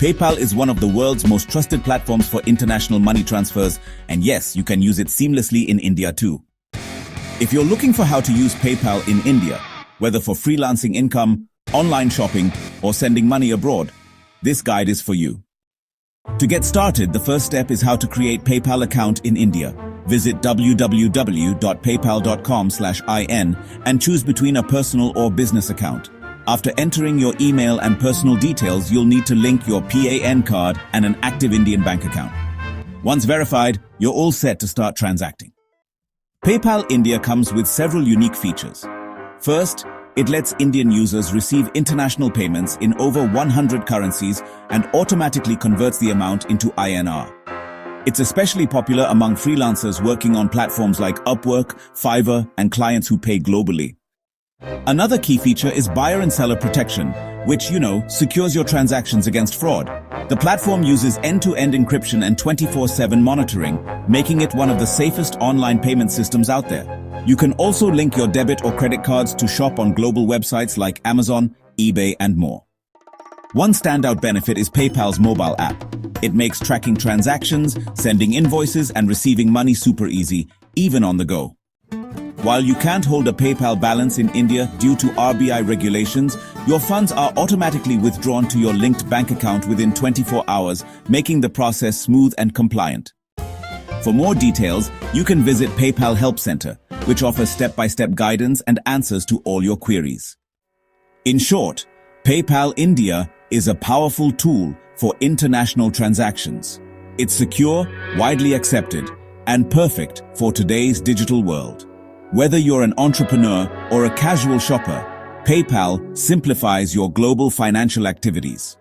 PayPal is one of the world's most trusted platforms for international money transfers, and yes, you can use it seamlessly in India too. If you're looking for how to use PayPal in India, whether for freelancing income, online shopping, or sending money abroad, this guide is for you. To get started, the first step is how to create PayPal account in India. Visit www.paypal.com/in and choose between a personal or business account. After entering your email and personal details, you'll need to link your PAN card and an active Indian bank account. Once verified, you're all set to start transacting. PayPal India comes with several unique features. First, it lets Indian users receive international payments in over 100 currencies and automatically converts the amount into INR. It's especially popular among freelancers working on platforms like Upwork, Fiverr, and clients who pay globally. Another key feature is buyer and seller protection, which, secures your transactions against fraud. The platform uses end-to-end encryption and 24/7 monitoring, making it one of the safest online payment systems out there. You can also link your debit or credit cards to shop on global websites like Amazon, eBay, and more. One standout benefit is PayPal's mobile app. It makes tracking transactions, sending invoices, and receiving money super easy, even on the go. While you can't hold a PayPal balance in India due to RBI regulations, your funds are automatically withdrawn to your linked bank account within 24 hours, making the process smooth and compliant. For more details, you can visit PayPal Help Center, which offers step-by-step guidance and answers to all your queries. In short, PayPal India is a powerful tool for international transactions. It's secure, widely accepted, and perfect for today's digital world. Whether you're an entrepreneur or a casual shopper, PayPal simplifies your global financial activities.